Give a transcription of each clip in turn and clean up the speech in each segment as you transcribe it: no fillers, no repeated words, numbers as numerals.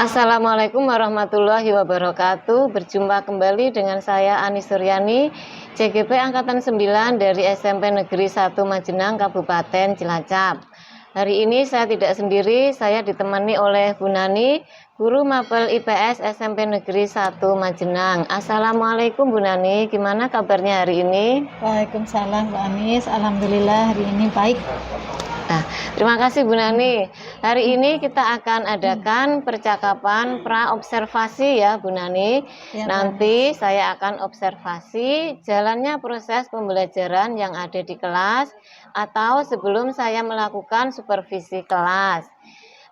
Assalamualaikum warahmatullahi wabarakatuh. Berjumpa kembali dengan saya Ani Suryani, CGP Angkatan 9 dari SMP Negeri 1 Majenang, Kabupaten Cilacap. Hari ini saya tidak sendiri, saya ditemani oleh Bu Nani, Guru Mapel IPS SMP Negeri 1 Majenang. Assalamualaikum Bu Nani, gimana kabarnya hari ini? Waalaikumsalam Bu Anis, alhamdulillah hari ini baik. Nah, terima kasih Bu Nani. Hari ini kita akan adakan percakapan pra-observasi ya Bu Nani. Ya, Nanti saya akan observasi jalannya proses pembelajaran yang ada di kelas atau sebelum saya melakukan supervisi kelas.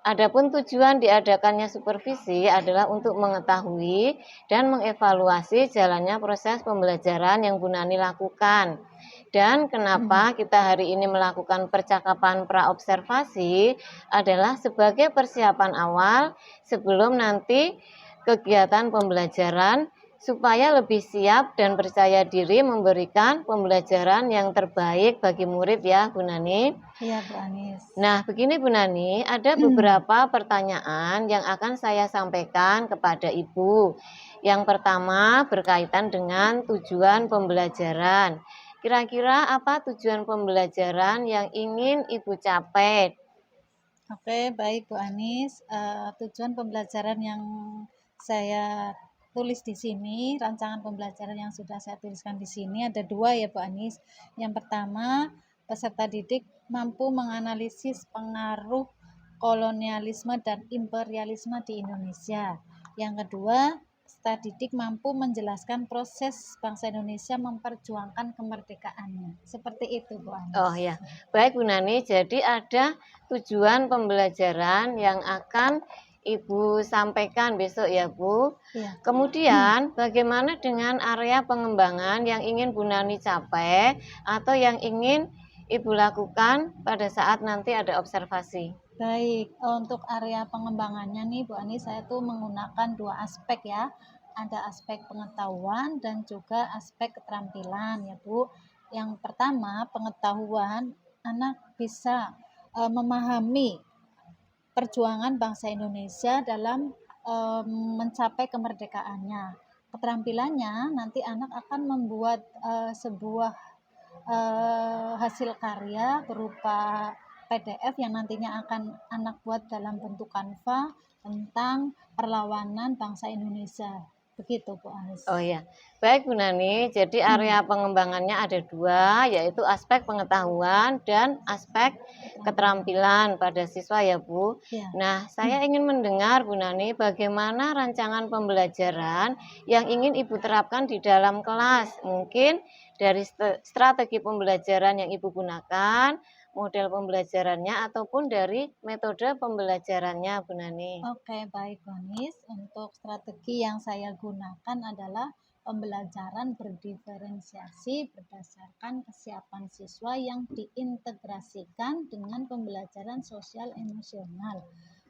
Adapun tujuan diadakannya supervisi adalah untuk mengetahui dan mengevaluasi jalannya proses pembelajaran yang Bu Nani lakukan. Dan kenapa kita hari ini melakukan percakapan pra-observasi adalah sebagai persiapan awal sebelum nanti kegiatan pembelajaran supaya lebih siap dan percaya diri memberikan pembelajaran yang terbaik bagi murid ya Bu Nani. Iya Bu Anis. Nah begini Bu Nani, ada beberapa pertanyaan yang akan saya sampaikan kepada Ibu. Yang pertama berkaitan dengan tujuan pembelajaran. Kira-kira apa tujuan pembelajaran yang ingin Ibu capai? Oke, baik Bu Anis. Tujuan pembelajaran yang saya tulis di sini, rancangan pembelajaran yang sudah saya tuliskan di sini ada dua ya Bu Anis. Yang pertama, peserta didik mampu menganalisis pengaruh kolonialisme dan imperialisme di Indonesia. Yang kedua, peserta didik mampu menjelaskan proses bangsa Indonesia memperjuangkan kemerdekaannya. Seperti itu Bu Anis. Oh ya, baik Bu Nani. Jadi ada tujuan pembelajaran yang akan Ibu sampaikan besok ya Bu. Iya. Kemudian bagaimana dengan area pengembangan yang ingin Bu Nani capai atau yang ingin Ibu lakukan pada saat nanti ada observasi? Baik, untuk area pengembangannya nih Bu Ani, saya tuh menggunakan dua aspek ya. Ada aspek pengetahuan dan juga aspek keterampilan ya Bu. Yang pertama, pengetahuan, anak bisa memahami perjuangan bangsa Indonesia dalam mencapai kemerdekaannya. Keterampilannya nanti anak akan membuat sebuah hasil karya berupa PDF yang nantinya akan anak buat dalam bentuk Canva tentang perlawanan bangsa Indonesia. Begitu Bu Anis. Oh ya, baik Bu Nani. Jadi area pengembangannya ada dua, yaitu aspek pengetahuan dan aspek keterampilan pada siswa ya Bu. Ya. Nah, saya ingin mendengar Bu Nani bagaimana rancangan pembelajaran yang ingin Ibu terapkan di dalam kelas. Mungkin dari strategi pembelajaran yang Ibu gunakan, model pembelajarannya, ataupun dari metode pembelajarannya Bu Nani. Oke, baik Bu Anis. Untuk strategi yang saya gunakan adalah pembelajaran berdiferensiasi berdasarkan kesiapan siswa yang diintegrasikan dengan pembelajaran sosial emosional.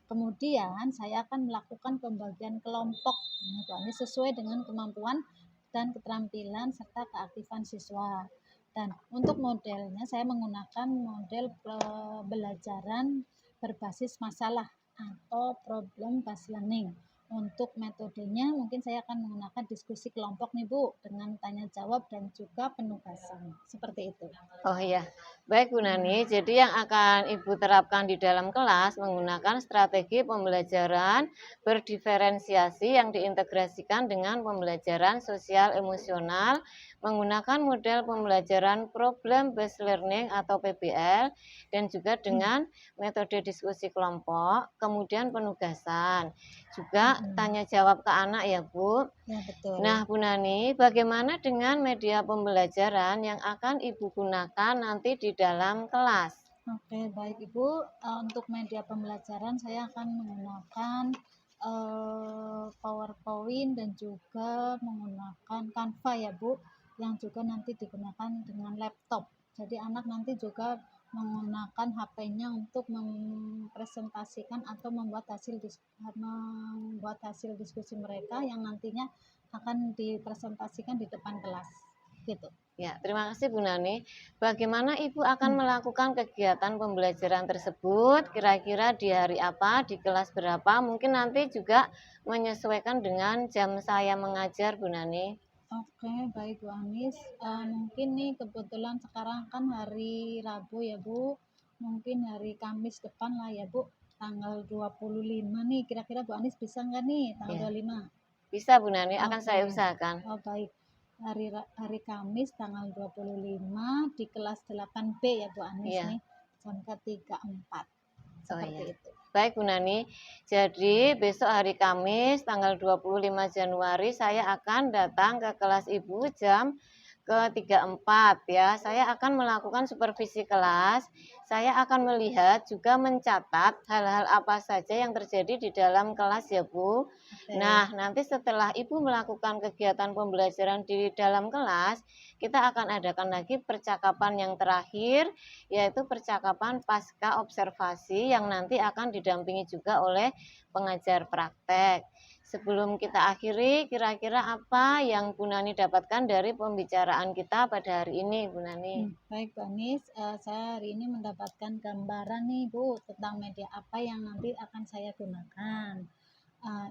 Kemudian saya akan melakukan pembagian kelompok Bu Anis, sesuai dengan kemampuan dan keterampilan serta keaktifan siswa. Dan untuk modelnya saya menggunakan model pembelajaran berbasis masalah atau problem based learning. Untuk metodenya mungkin saya akan menggunakan diskusi kelompok nih Bu, dengan tanya jawab dan juga penugasan. Seperti itu. Oh iya, baik Bu Nani. Jadi yang akan Ibu terapkan di dalam kelas menggunakan strategi pembelajaran berdiferensiasi yang diintegrasikan dengan pembelajaran sosial emosional menggunakan model pembelajaran problem based learning atau PBL dan juga dengan metode diskusi kelompok, kemudian penugasan. Juga tanya jawab ke anak ya Bu. Ya betul. Nah Bu Nani, bagaimana dengan media pembelajaran yang akan Ibu gunakan nanti di dalam kelas? Oke, baik Ibu. Untuk media pembelajaran saya akan menggunakan PowerPoint dan juga menggunakan Canva ya Bu, yang juga nanti digunakan dengan laptop. Jadi anak nanti juga menggunakan HP-nya untuk mempresentasikan atau membuat hasil diskusi mereka yang nantinya akan dipresentasikan di depan kelas. Gitu. Ya, terima kasih Bu Nani. Bagaimana Ibu akan melakukan kegiatan pembelajaran tersebut? Kira-kira di hari apa, di kelas berapa? Mungkin nanti juga menyesuaikan dengan jam saya mengajar Bu Nani. Oke, baik Bu Anis. Mungkin nih kebetulan sekarang kan hari Rabu ya Bu. Mungkin hari Kamis depan lah ya Bu. Tanggal 25 nih. Kira-kira Bu Anis bisa nggak nih tanggal Ya. 25? Bisa Bu Nani, akan saya Oke. usahakan. Oh baik. Hari Kamis tanggal 25 di kelas 8B ya Bu Anis Iya. nih. Jam ke-3-4. Oh Seperti iya. itu. Baik Bu Nani, jadi besok hari Kamis tanggal 25 Januari saya akan datang ke kelas Ibu jam ke-3-4 ya. Saya akan melakukan supervisi kelas. Saya akan melihat juga mencatat hal-hal apa saja yang terjadi di dalam kelas ya Bu. Oke. Nah, nanti setelah Ibu melakukan kegiatan pembelajaran di dalam kelas, kita akan adakan lagi percakapan yang terakhir, yaitu percakapan pasca observasi yang nanti akan didampingi juga oleh pengajar praktek. Sebelum kita akhiri, kira-kira apa yang Bu Nani dapatkan dari pembicaraan kita pada hari ini, Bu Nani? Baik Bu Anis, saya hari ini mendapatkan gambaran nih Bu tentang media apa yang nanti akan saya gunakan.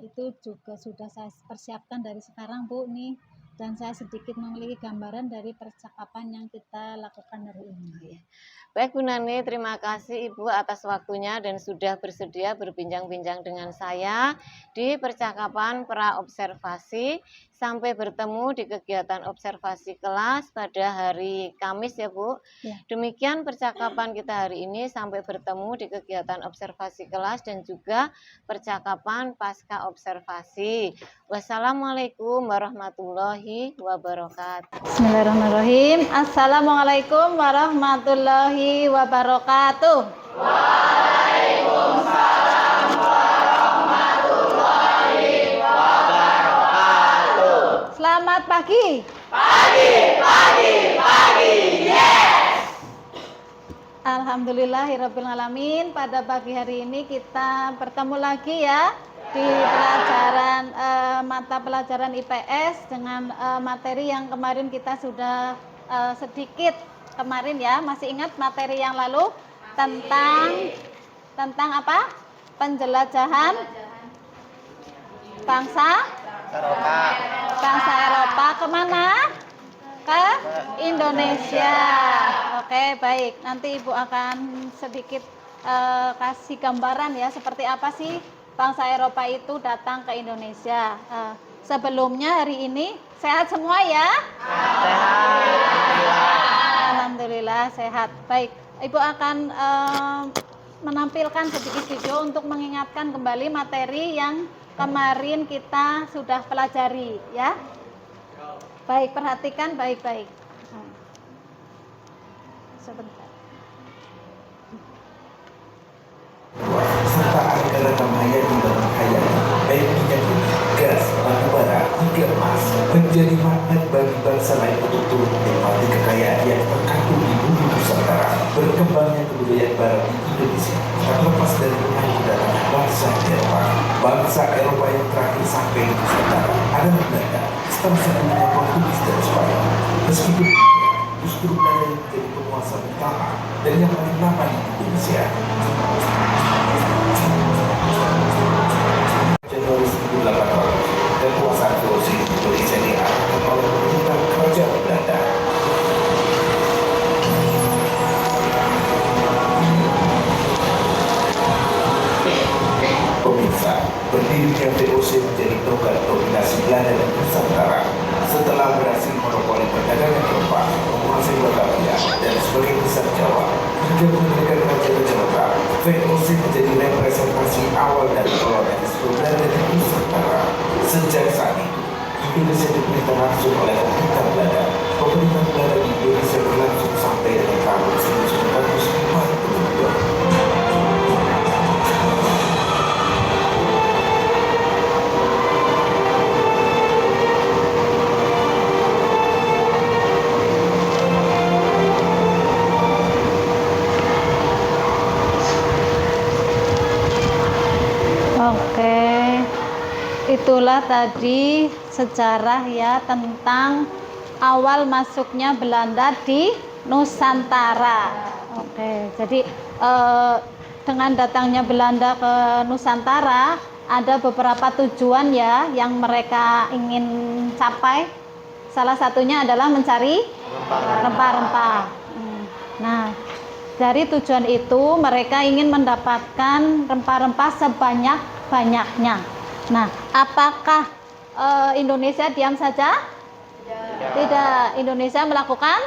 Itu juga sudah saya persiapkan dari sekarang Bu nih, dan saya sedikit memiliki gambaran dari percakapan yang kita lakukan hari ini. Baik Bu Nani, terima kasih Ibu atas waktunya dan sudah bersedia berbincang-bincang dengan saya di percakapan pra-observasi. Sampai bertemu di kegiatan observasi kelas pada hari Kamis ya Bu. Ya. Demikian percakapan kita hari ini, sampai bertemu di kegiatan observasi kelas dan juga percakapan pasca observasi. Wassalamualaikum warahmatullahi wabarakatuh. Bismillahirrahmanirrahim. Assalamualaikum warahmatullahi wabarakatuh. Waalaikumsalam warahmatullahi wabarakatuh. Selamat pagi. Pagi, yes. Alhamdulillahirrabbilalamin. Pada pagi hari ini kita bertemu lagi ya di pelajaran mata pelajaran IPS dengan materi yang kemarin kita sudah sedikit kemarin ya, masih ingat materi yang lalu tentang apa? Penjelajahan bangsa Eropa kemana? Ke Indonesia. Oke, baik. Nanti Ibu akan sedikit kasih gambaran ya, seperti apa sih bangsa Eropa itu datang ke Indonesia. Sebelumnya hari ini sehat semua ya? Alhamdulillah sehat. Baik, Ibu akan menampilkan sedikit video untuk mengingatkan kembali materi yang kemarin kita sudah pelajari ya. Baik, perhatikan baik-baik. Sebentar. Serta ada ragam hayati dalam hayati, baik minyak bumi, gas, batu bara, hingga emas, menjadi magnet bagi bangsa lain untuk turut menikmati kekayaan yang terkandung di bumi Nusantara. Berkembangnya kebudayaan barat di Indonesia tak lepas dari pengaruh kedatangan bangsa Eropa. Bangsa Eropa yang terakhir sampai di Nusantara adalah Belanda, setelah sebelumnya Portugis dan Spanyol. Meskipun justru Belanda yang menjadi penguasa utama dan yang paling lama di Indonesia. Januari 1800, kekuasaan Veloci Indonesia diangkat oleh pemerintah kerajaan Belanda. Pemirsa, berdirinya VOC menjadi tonggak dominasi Belanda dan Nusantara setelah berhasil monopoli perdagangan Eropa, menguasai Batavia dan sebagian besar Jawa hingga mendirikan kerajaan Eropa. VOC menjadi representasi awal dari kolonialisme Belanda di Nusantara. Sejak saat itu, Indonesia diperintah langsung oleh pemerintah Belanda. Pemerintahan Belanda di Indonesia berlangsung sampai dengan tahun 1942. Oke, itulah tadi sejarah ya tentang awal masuknya Belanda di Nusantara. Oke, jadi dengan datangnya Belanda ke Nusantara ada beberapa tujuan ya yang mereka ingin capai. Salah satunya adalah mencari rempah-rempah. Nah, dari tujuan itu mereka ingin mendapatkan rempah-rempah sebanyak-banyaknya. Nah, apakah Indonesia diam saja? Tidak. Indonesia melakukan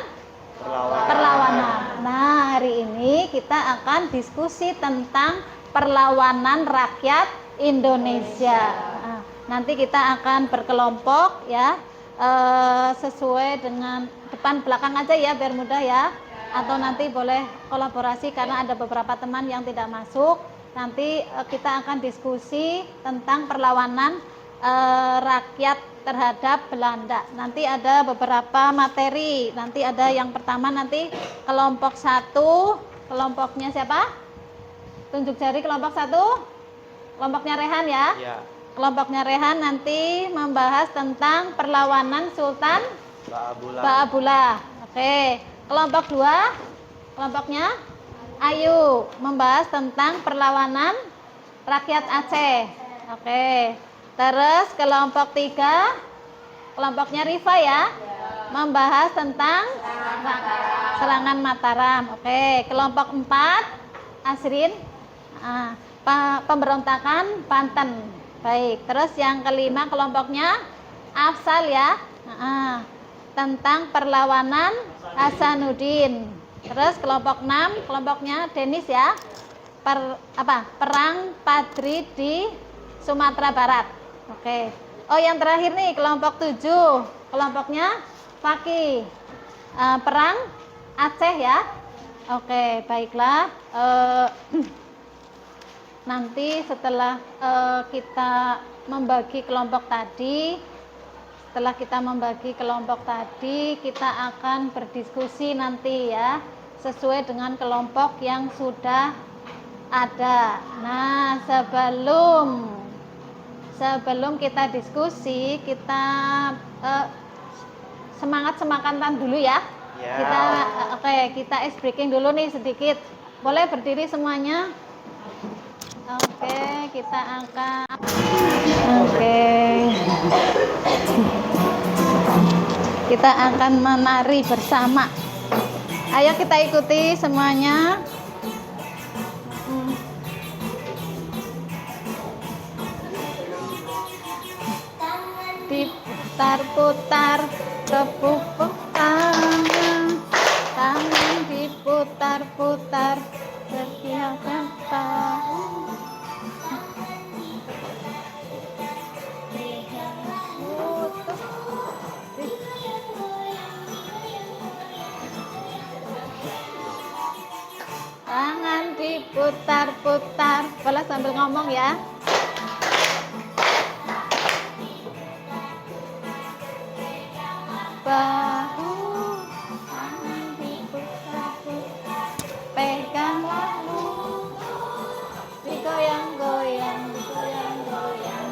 perlawanan. Nah, hari ini kita akan diskusi tentang perlawanan rakyat Indonesia. Nah, nanti kita akan berkelompok ya, sesuai dengan depan belakang aja ya biar mudah ya. Atau nanti boleh kolaborasi karena ada beberapa teman yang tidak masuk. Nanti kita akan diskusi tentang perlawanan rakyat terhadap Belanda. Nanti ada beberapa materi. Nanti ada yang pertama nanti kelompok 1. Kelompoknya siapa? Tunjuk jari kelompok 1. Kelompoknya Rehan ya. Ya. Kelompoknya Rehan nanti membahas tentang perlawanan Sultan Ba'abullah. Oke. Kelompok 2. Kelompoknya Ayu membahas tentang perlawanan rakyat Aceh. Oke. Terus kelompok 3, kelompoknya Rifa ya, membahas tentang serangan Mataram. Oke, kelompok 4, Asrin, pemberontakan Banten. Baik, terus yang kelima kelompoknya Afsal ya, tentang perlawanan Hasanuddin. Terus kelompok 6, kelompoknya Denis ya, perang Padri di Sumatera Barat. Oke. Oh, yang terakhir nih kelompok 7. Kelompoknya Fakih. Perang Aceh ya. Oke, baiklah. Nanti setelah kita membagi kelompok tadi, kita akan berdiskusi nanti ya, sesuai dengan kelompok yang sudah ada. Nah, sebelum kita diskusi, kita semangat-semangatan dulu ya. Kita ice breaking dulu nih sedikit. Boleh berdiri semuanya? Oke, kita angkat. Kita akan menari bersama. Ayo kita ikuti semuanya. Diputar-putar, tepuk tangan diputar-putar, setiap tahun. Tangan diputar-putar, boleh sambil ngomong ya. Bahu, tangan diputar-putar, pegang lalu, digoyang-goyang, digoyang-goyang.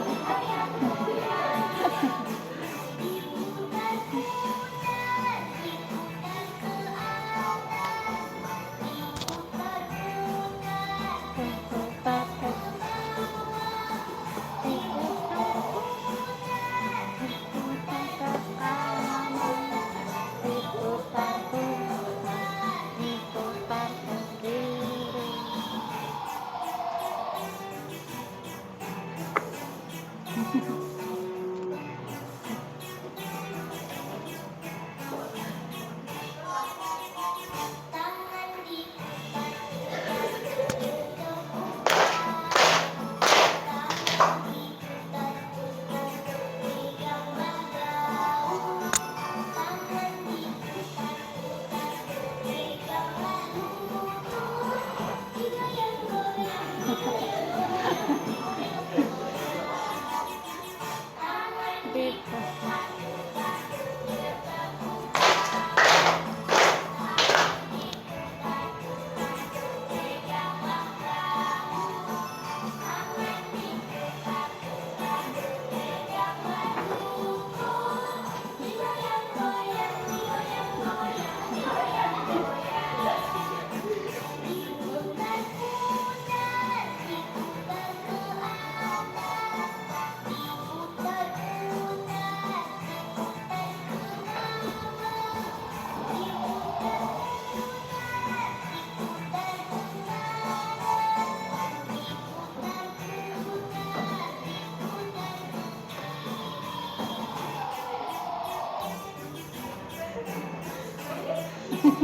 Oke.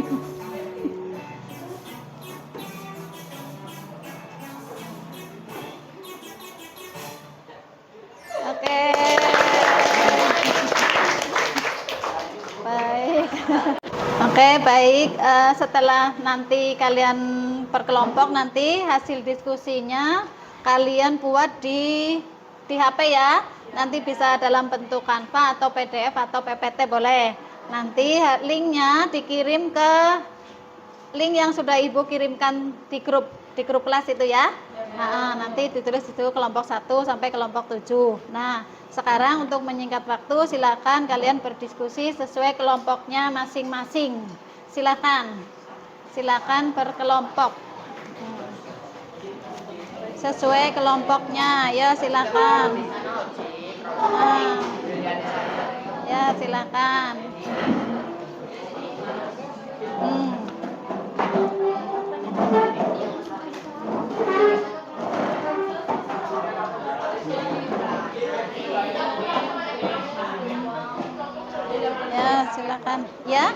Baik. Oke, baik. Setelah nanti kalian berkelompok, nanti hasil diskusinya kalian buat di HP ya. Nanti bisa dalam bentuk Canva atau PDF atau PPT boleh. Nanti linknya dikirim ke link yang sudah Ibu kirimkan di grup kelas itu ya. Nah, nanti ditulis itu kelompok 1 sampai kelompok 7. Nah, sekarang untuk menyingkat waktu silakan kalian berdiskusi sesuai kelompoknya masing-masing. Silakan berkelompok. Sesuai kelompoknya ya, silakan. Nah, ya silakan. Ya, silakan. Ya.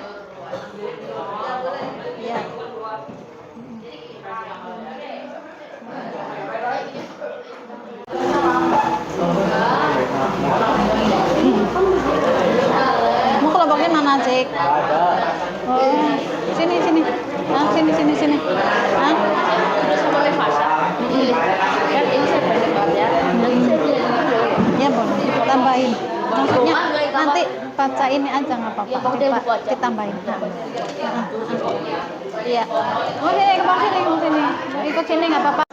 Ya. Mau kelompoknya mana, Cik? Oh, sini. Ah, sini. Ah. Ya, boleh. Tambahin. Maksudnya nanti baca ini aja nggak apa-apa. Ditambahin. Iya. Oh, sini. Ikut sini nggak apa-apa.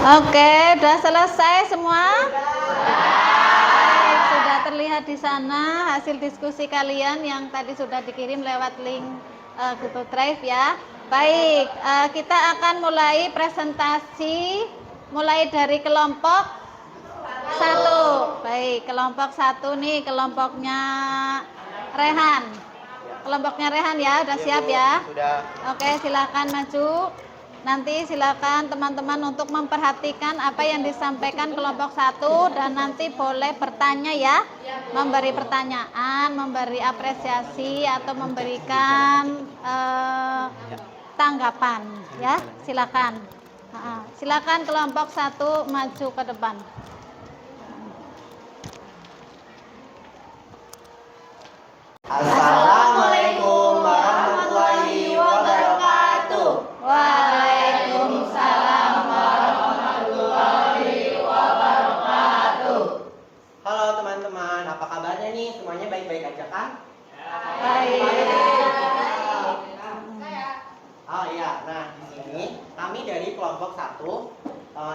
Oke, udah selesai semua? Baik, sudah terlihat di sana hasil diskusi kalian yang tadi sudah dikirim lewat link Google Drive ya. Baik, kita akan mulai presentasi mulai dari kelompok 1. Baik, kelompok 1 nih kelompoknya Rehan. Kelompoknya Rehan ya, udah siap ya? Sudah. Oke, silakan maju. Nanti silakan teman-teman untuk memperhatikan apa yang disampaikan kelompok 1 dan nanti boleh bertanya ya, memberi pertanyaan, memberi apresiasi atau memberikan tanggapan ya, silakan. Silakan kelompok 1 maju ke depan. Assalamualaikum warahmatullahi wabarakatuh. Waalaikumsalam warahmatullahi wabarakatuh. Halo teman-teman, apa kabarnya nih? Semuanya baik-baik aja kan? Baik. Oh iya, nah di sini kami dari kelompok 1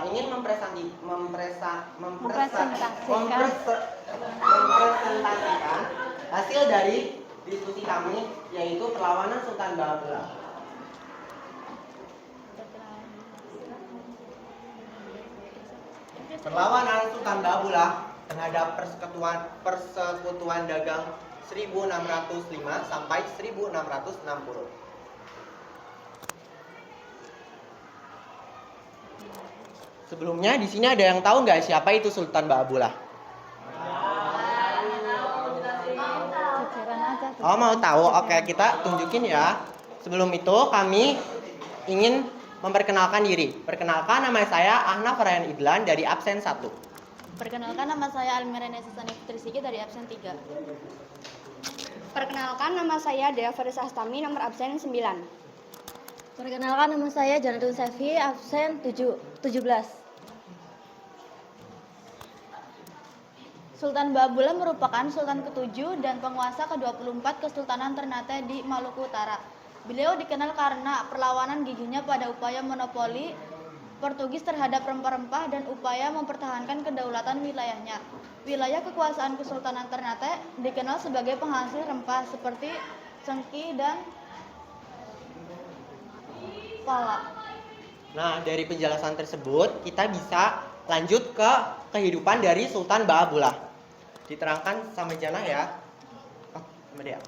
ingin mempresentasikan hasil dari diskusi kami, yaitu perlawanan Sultan Bahabula. Perlawanan Sultan Bahabula terhadap persekutuan dagang 1605 sampai 1660. Sebelumnya di sini ada yang tahu nggak siapa itu Sultan Bahabula? Oh, mau tahu? Oke, kita tunjukin ya. Sebelum itu kami ingin memperkenalkan diri. Perkenalkan, nama saya Ahnaf Ryan Idlan dari absen 1. Perkenalkan, nama saya Almirene Sisani Putri Sigi dari absen 3. Perkenalkan, nama saya Dea Farisa Astami, nomor absen 9. Perkenalkan, nama saya Janatun Sefi, absen 17. Sultan Ba'abullah merupakan Sultan ke-7 dan penguasa ke-24 Kesultanan Ternate di Maluku Utara. Beliau dikenal karena perlawanan giginya pada upaya monopoli Portugis terhadap rempah-rempah dan upaya mempertahankan kedaulatan wilayahnya. Wilayah kekuasaan Kesultanan Ternate dikenal sebagai penghasil rempah seperti cengkih dan pala. Nah, dari penjelasan tersebut kita bisa lanjut ke kehidupan dari Sultan Ba'abullah. Diterangkan sama Jana ya. Sama dia.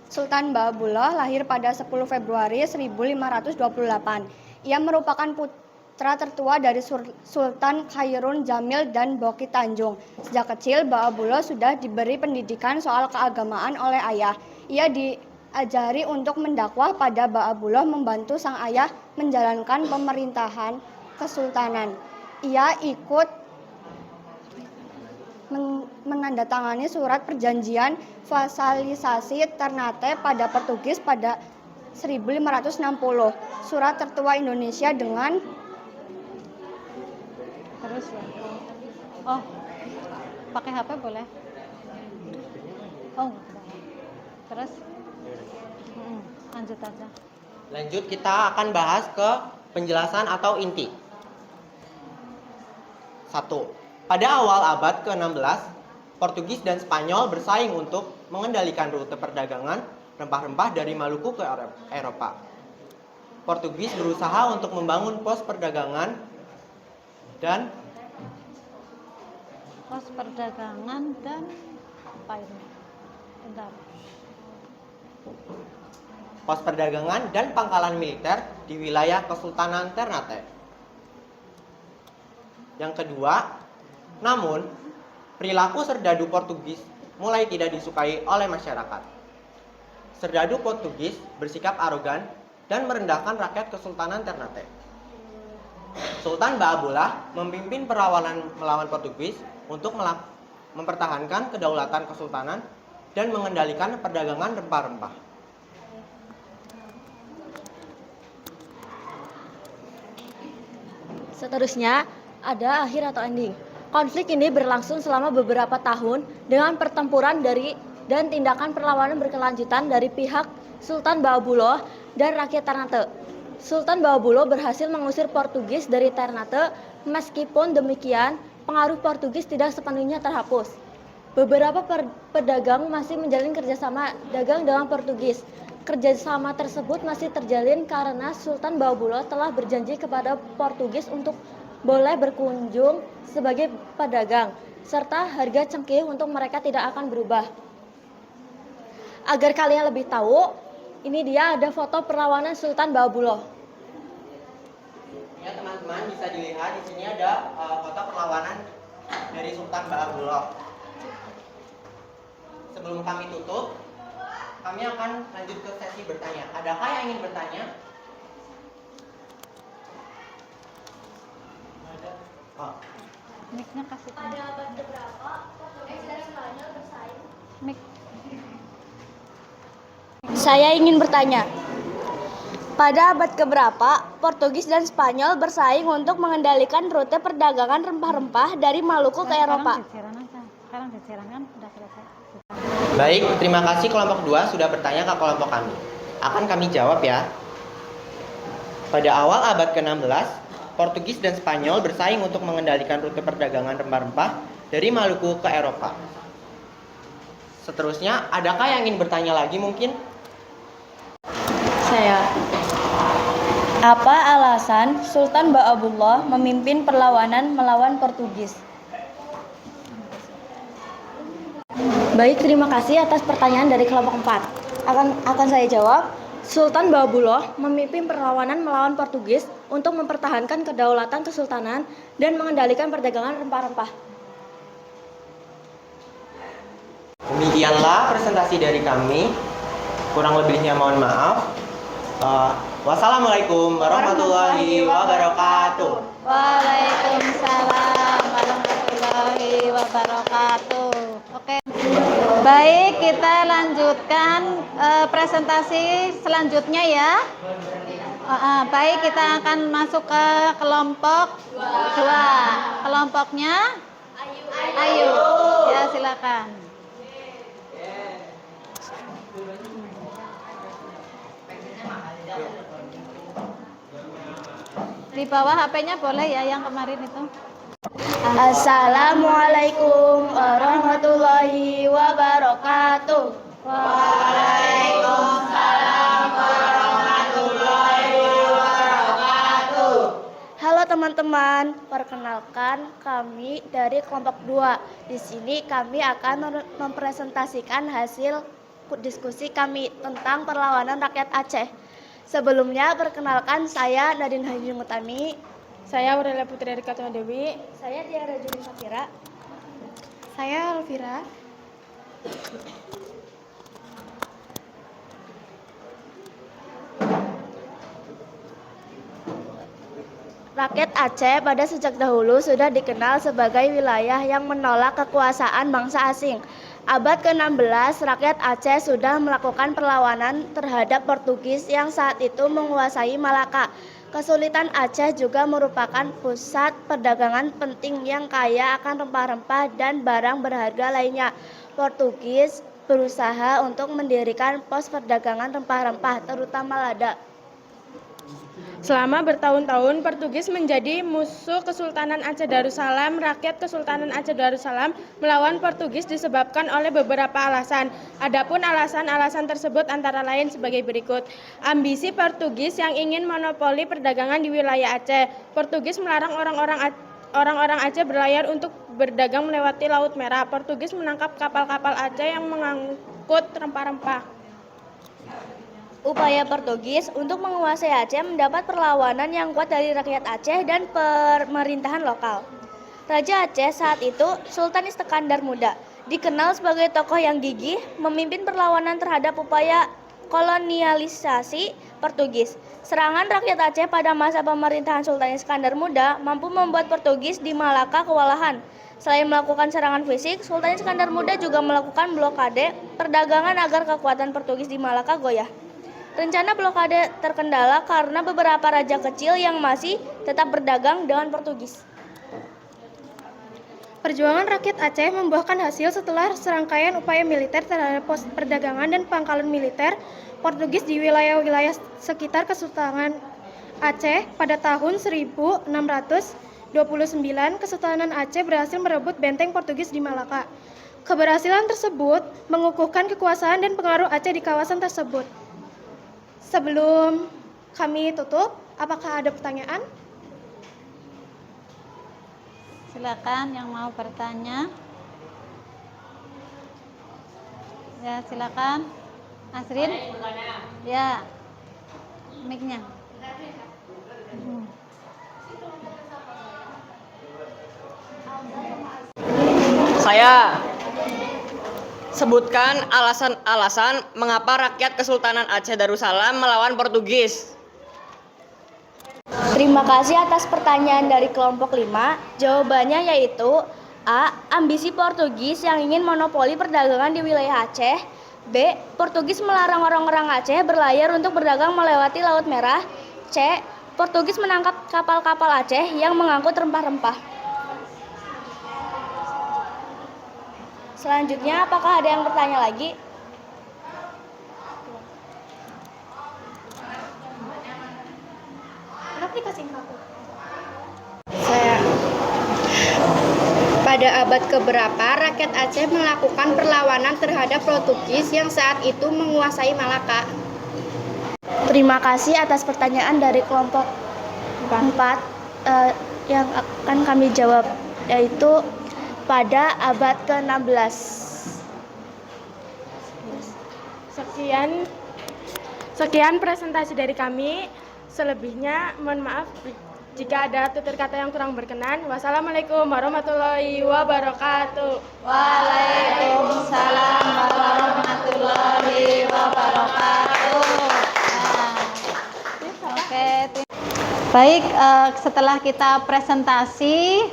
Sultan Ba'abullah lahir pada 10 Februari 1528. Ia merupakan putra tertua dari Sultan Khairun Jamil dan Boki Tanjung. Sejak kecil, Ba'abullah sudah diberi pendidikan soal keagamaan oleh ayah. Ia diajari untuk mendakwah. Pada Ba'abullah membantu sang ayah menjalankan pemerintahan kesultanan. Ia ikut menandatangani surat perjanjian fasilitasi Ternate pada Portugis pada 1560. Surat tertua Indonesia dengan Terus ya. Oh, pakai HP boleh? Oh, terus? Lanjut aja. Lanjut, kita akan bahas ke penjelasan atau inti. 1. Pada awal abad ke-16, Portugis dan Spanyol bersaing untuk mengendalikan rute perdagangan rempah-rempah dari Maluku ke Eropa. Portugis berusaha untuk membangun pos perdagangan dan apa ini? Bentar. pos perdagangan dan pangkalan militer di wilayah Kesultanan Ternate. Yang kedua, namun perilaku serdadu Portugis mulai tidak disukai oleh masyarakat. Serdadu Portugis bersikap arogan dan merendahkan rakyat Kesultanan Ternate. Sultan Ba'abullah memimpin perlawanan melawan Portugis untuk mempertahankan kedaulatan kesultanan dan mengendalikan perdagangan rempah-rempah. Seterusnya, ada akhir atau ending. Konflik ini berlangsung selama beberapa tahun dengan pertempuran dan tindakan perlawanan berkelanjutan dari pihak Sultan Ba'abullah dan rakyat Ternate. Sultan Ba'abullah berhasil mengusir Portugis dari Ternate, meskipun demikian pengaruh Portugis tidak sepenuhnya terhapus. Beberapa pedagang masih menjalin kerjasama dagang dengan Portugis. Kerjasama tersebut masih terjalin karena Sultan Ba'abullah telah berjanji kepada Portugis untuk boleh berkunjung sebagai pedagang, serta harga cengkih untuk mereka tidak akan berubah. Agar kalian lebih tahu, ini dia ada foto perlawanan Sultan Ba'abullah. Ya teman-teman, bisa dilihat di sini ada foto perlawanan dari Sultan Ba'abullah. Sebelum kami tutup, kami akan lanjut ke sesi bertanya. Adakah yang ingin bertanya? Oh. Mic-nya kasih. Pada abad keberapa Portugis dan Spanyol bersaing? Mic. Saya ingin bertanya. Pada abad keberapa Portugis dan Spanyol bersaing untuk mengendalikan rute perdagangan rempah-rempah dari Maluku ke Eropa? Sekarang ceceran kan udah selesai. Baik, terima kasih kelompok 2 sudah bertanya ke kelompok kami. Akan kami jawab ya. Pada awal abad ke-16, Portugis dan Spanyol bersaing untuk mengendalikan rute perdagangan rempah-rempah dari Maluku ke Eropa. Seterusnya, adakah yang ingin bertanya lagi mungkin? Saya. Apa alasan Sultan Ba'abullah memimpin perlawanan melawan Portugis? Baik, terima kasih atas pertanyaan dari kelompok 4. Akan saya jawab. Sultan Ba'abullah memimpin perlawanan melawan Portugis untuk mempertahankan kedaulatan kesultanan dan mengendalikan perdagangan rempah-rempah. Demikianlah presentasi dari kami. Kurang lebihnya mohon maaf. Wassalamualaikum warahmatullahi wabarakatuh. Waalaikumsalam warahmatullahi wabarakatuh. Oke. Baik, kita lanjutkan presentasi selanjutnya ya. Baik, kita akan masuk ke kelompok 2. Kelompoknya Ayu. Ya, silakan. Di bawah HP-nya boleh ya yang kemarin itu. Assalamualaikum warahmatullahi wabarakatuh. Waalaikumsalam warahmatullahi wabarakatuh. Halo teman-teman, perkenalkan kami dari kelompok 2. Di sini kami akan mempresentasikan hasil diskusi kami tentang perlawanan rakyat Aceh. Sebelumnya perkenalkan saya Nadine Haji Mutami. Saya Aurelia Putri Rikatuna Dewi. Saya Tiara Juni Safira. Saya Alvira. Rakyat Aceh pada sejak dahulu sudah dikenal sebagai wilayah yang menolak kekuasaan bangsa asing. Abad ke-16, rakyat Aceh sudah melakukan perlawanan terhadap Portugis yang saat itu menguasai Malaka. Kesulitan Aceh juga merupakan pusat perdagangan penting yang kaya akan rempah-rempah dan barang berharga lainnya. Portugis berusaha untuk mendirikan pos perdagangan rempah-rempah, terutama lada. Selama bertahun-tahun, Portugis menjadi musuh Kesultanan Aceh Darussalam. Rakyat Kesultanan Aceh Darussalam melawan Portugis disebabkan oleh beberapa alasan. Adapun alasan-alasan tersebut antara lain sebagai berikut. Ambisi Portugis yang ingin monopoli perdagangan di wilayah Aceh. Portugis melarang orang-orang Aceh berlayar untuk berdagang melewati Laut Merah. Portugis menangkap kapal-kapal Aceh yang mengangkut rempah-rempah. Upaya Portugis untuk menguasai Aceh mendapat perlawanan yang kuat dari rakyat Aceh dan pemerintahan lokal. Raja Aceh saat itu Sultan Iskandar Muda, dikenal sebagai tokoh yang gigih, memimpin perlawanan terhadap upaya kolonialisasi Portugis. Serangan rakyat Aceh pada masa pemerintahan Sultan Iskandar Muda mampu membuat Portugis di Malaka kewalahan. Selain melakukan serangan fisik, Sultan Iskandar Muda juga melakukan blokade perdagangan agar kekuatan Portugis di Malaka goyah. Rencana blokade terkendala karena beberapa raja kecil yang masih tetap berdagang dengan Portugis. Perjuangan rakyat Aceh membuahkan hasil setelah serangkaian upaya militer terhadap pos perdagangan dan pangkalan militer Portugis di wilayah-wilayah sekitar Kesultanan Aceh. Pada tahun 1629, Kesultanan Aceh berhasil merebut benteng Portugis di Malaka. Keberhasilan tersebut mengukuhkan kekuasaan dan pengaruh Aceh di kawasan tersebut. Sebelum kami tutup, apakah ada pertanyaan? Silakan yang mau bertanya. Ya, silakan. Asrin? Ya. Mic-nya. Saya sebutkan alasan-alasan mengapa rakyat Kesultanan Aceh Darussalam melawan Portugis. Terima kasih atas pertanyaan dari kelompok 5. Jawabannya yaitu A. Ambisi Portugis yang ingin monopoli perdagangan di wilayah Aceh. B. Portugis melarang orang-orang Aceh berlayar untuk berdagang melewati Laut Merah. C. Portugis menangkap kapal-kapal Aceh yang mengangkut rempah-rempah. Selanjutnya, apakah ada yang bertanya lagi? Pada abad keberapa rakyat Aceh melakukan perlawanan terhadap Portugis yang saat itu menguasai Malaka? Terima kasih atas pertanyaan dari kelompok 4 yang akan kami jawab, yaitu pada abad ke-16. Sekian presentasi dari kami. Selebihnya mohon maaf jika ada tutur kata yang kurang berkenan. Wassalamualaikum warahmatullahi wabarakatuh. Waalaikumsalam warahmatullahi wabarakatuh. Baik, setelah kita presentasi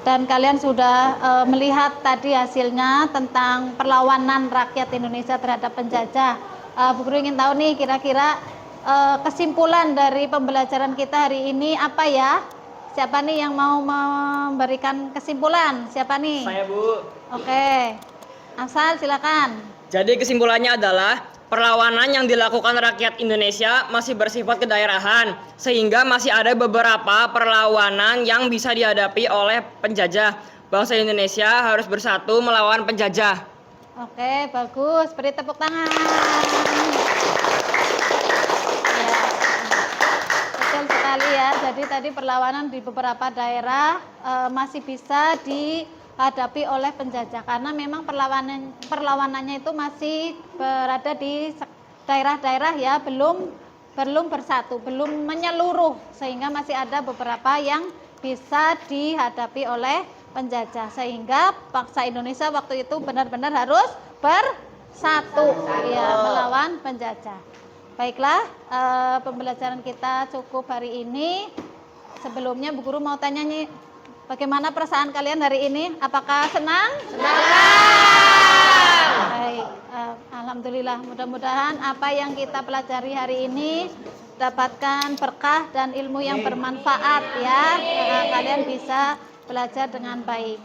dan kalian sudah melihat tadi hasilnya tentang perlawanan rakyat Indonesia terhadap penjajah. Bu Guru ingin tahu nih kira-kira kesimpulan dari pembelajaran kita hari ini apa ya? Siapa nih yang mau memberikan kesimpulan? Siapa nih? Saya, Bu. Oke, Afsal silakan. Jadi kesimpulannya adalah perlawanan yang dilakukan rakyat Indonesia masih bersifat kedaerahan, sehingga masih ada beberapa perlawanan yang bisa dihadapi oleh penjajah. Bangsa Indonesia harus bersatu melawan penjajah. Oke, bagus. Beri tepuk tangan. Ya, betul sekali ya. Jadi tadi perlawanan di beberapa daerah masih bisa dihadapi oleh penjajah karena memang perlawanannya itu masih berada di daerah-daerah ya, belum bersatu, belum menyeluruh, sehingga masih ada beberapa yang bisa dihadapi oleh penjajah, sehingga bangsa Indonesia waktu itu benar-benar harus bersatu ya melawan penjajah. Baiklah, pembelajaran kita cukup hari ini. Sebelumnya Bu Guru mau tanya nih, bagaimana perasaan kalian hari ini? Apakah senang? Senang. Baik, alhamdulillah. Mudah-mudahan apa yang kita pelajari hari ini dapatkan berkah dan ilmu yang bermanfaat ya. Kalian bisa belajar dengan baik.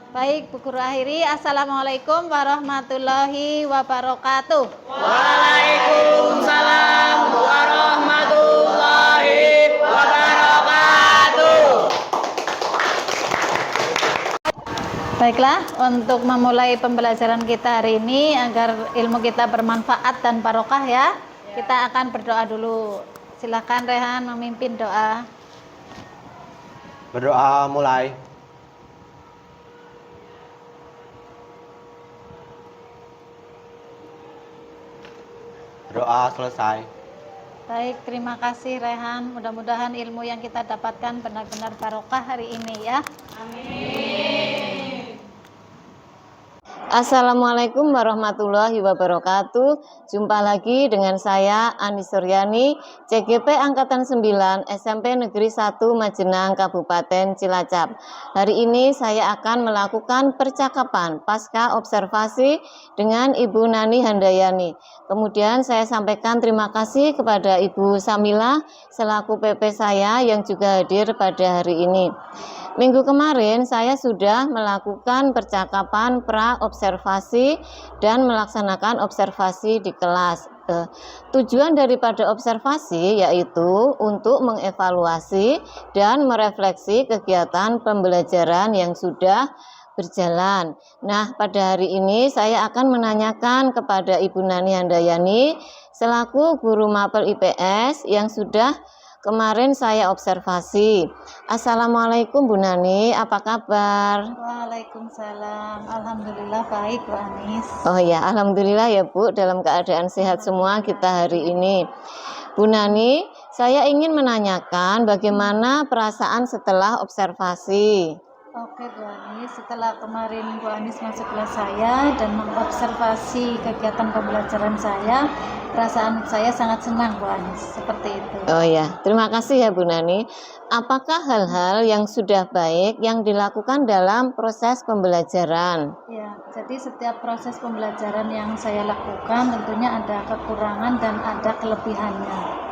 Baik, Bu Guru akhiri. Assalamualaikum warahmatullahi wabarakatuh. Waalaikumsalam warahmatullahi wabarakatuh. Baiklah, untuk memulai pembelajaran kita hari ini agar ilmu kita bermanfaat dan barokah ya, kita akan berdoa dulu. Silakan Rehan memimpin doa. Berdoa mulai. Doa selesai. Baik, terima kasih Rehan. Mudah-mudahan ilmu yang kita dapatkan benar-benar barokah hari ini ya. Assalamualaikum warahmatullahi wabarakatuh. Jumpa lagi dengan saya Ani Suryani, CGP Angkatan 9 SMP Negeri 1 Majenang Kabupaten Cilacap. Hari ini saya akan melakukan percakapan pasca observasi dengan Ibu Nani Handayani. Kemudian saya sampaikan terima kasih kepada Ibu Samila selaku PP saya yang juga hadir pada hari ini. Minggu kemarin saya sudah melakukan percakapan pra-observasi dan melaksanakan observasi di kelas. Tujuan daripada observasi yaitu untuk mengevaluasi dan merefleksi kegiatan pembelajaran yang sudah berjalan. Nah, pada hari ini saya akan menanyakan kepada Ibu Nani Handayani selaku guru mapel IPS yang sudah kemarin saya observasi. Assalamualaikum Bu Nani, apa kabar? Waalaikumsalam. Alhamdulillah baik Bu Anis. Oh ya, alhamdulillah ya Bu, dalam keadaan sehat semua kita hari ini. Bu Nani, saya ingin menanyakan bagaimana perasaan setelah observasi. Oke Bu Anis, setelah kemarin Bu Anis masuk kelas saya dan mengobservasi kegiatan pembelajaran saya, perasaan saya sangat senang Bu Anis, seperti itu. Oh ya, terima kasih ya Bu Nani. Apakah hal-hal yang sudah baik yang dilakukan dalam proses pembelajaran? Ya, jadi setiap proses pembelajaran yang saya lakukan tentunya ada kekurangan dan ada kelebihannya.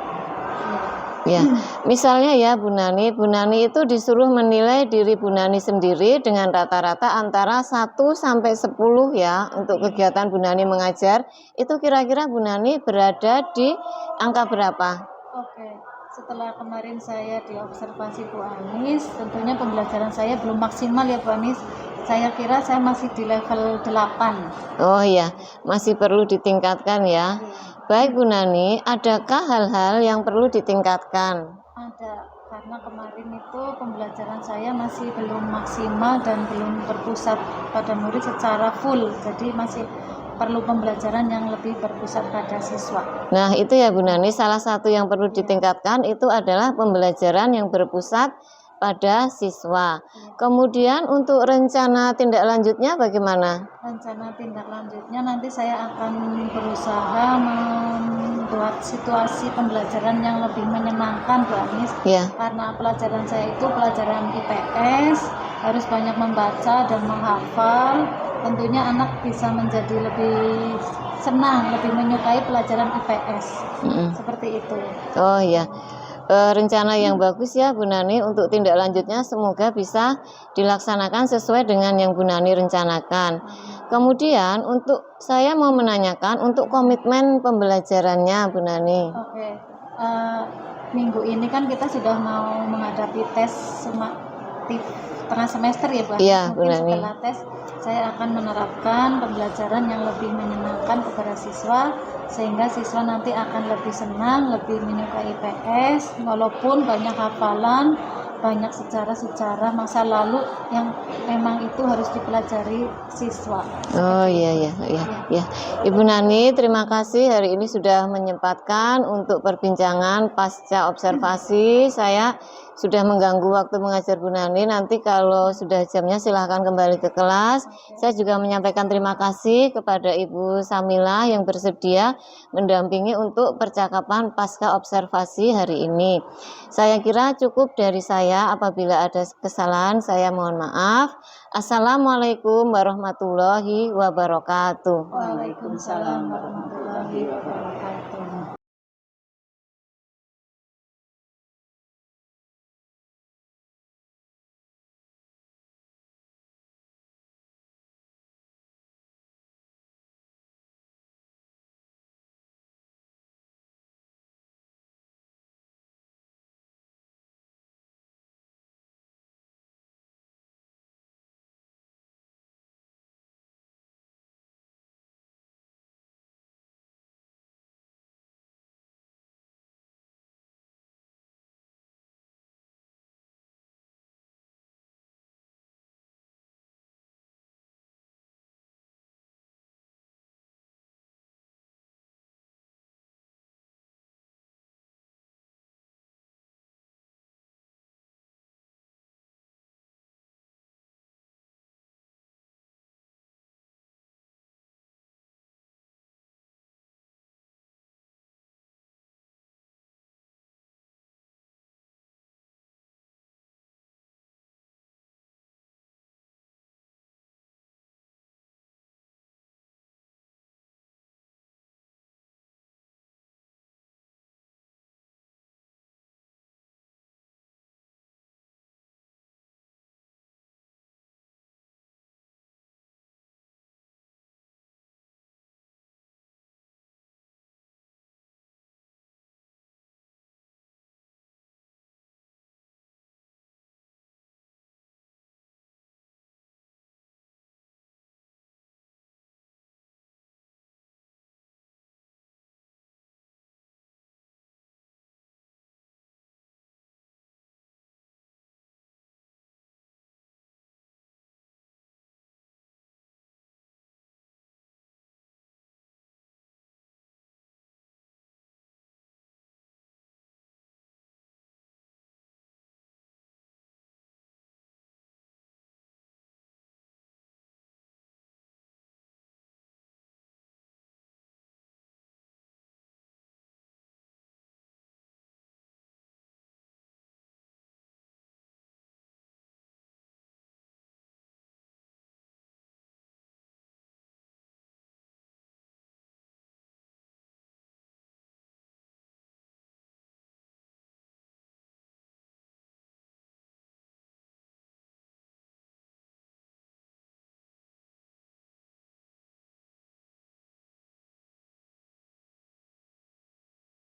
Ya, misalnya ya Bu Nani itu disuruh menilai diri Bu Nani sendiri dengan rata-rata antara 1 sampai 10 ya untuk kegiatan Bu Nani mengajar. Itu kira-kira Bu Nani berada di angka berapa? Oke, setelah kemarin saya diobservasi Bu Anis, tentunya pembelajaran saya belum maksimal ya Bu Anis. Saya kira saya masih di level 8. Oh iya, masih perlu ditingkatkan ya. Baik Bu Nani, adakah hal-hal yang perlu ditingkatkan? Ada, karena kemarin itu pembelajaran saya masih belum maksimal dan belum berpusat pada murid secara full. Jadi masih perlu pembelajaran yang lebih berpusat pada siswa. Nah itu ya Bu Nani, salah satu yang perlu ditingkatkan itu adalah pembelajaran yang berpusat pada siswa. Kemudian untuk rencana tindak lanjutnya bagaimana? Rencana tindak lanjutnya nanti saya akan berusaha membuat situasi pembelajaran yang lebih menyenangkan, Bu Anis. Ya. Karena pelajaran saya itu pelajaran IPS, harus banyak membaca dan menghafal. Tentunya anak bisa menjadi lebih senang, lebih menyukai pelajaran IPS. Seperti itu. Oh ya. Rencana yang bagus ya Bu Nani, untuk tindak lanjutnya semoga bisa dilaksanakan sesuai dengan yang Bu Nani rencanakan. Kemudian untuk saya mau menanyakan untuk komitmen pembelajarannya Bu Nani. Oke. Minggu ini kan kita sudah mau menghadapi tes sumatif tengah semester ya Bu. Iya, Bu Mungkin Nani. setelah tes saya akan menerapkan pembelajaran yang lebih menyenangkan kepada siswa, sehingga siswa nanti akan lebih senang, lebih menyukai IPS, walaupun banyak hafalan, banyak sejarah-sejarah masa lalu yang memang itu harus dipelajari siswa. Oh iya. Ibu Nani, terima kasih hari ini sudah menyempatkan untuk perbincangan pasca observasi. Saya sudah mengganggu waktu mengajar Bu Nani. Nanti kalau sudah jamnya silahkan kembali ke kelas. Saya juga menyampaikan terima kasih kepada Ibu Samila yang bersedia mendampingi untuk percakapan pasca observasi hari ini. Saya kira cukup dari saya. Apabila ada kesalahan saya mohon maaf. Assalamualaikum warahmatullahi wabarakatuh. Waalaikumsalam warahmatullahi wabarakatuh.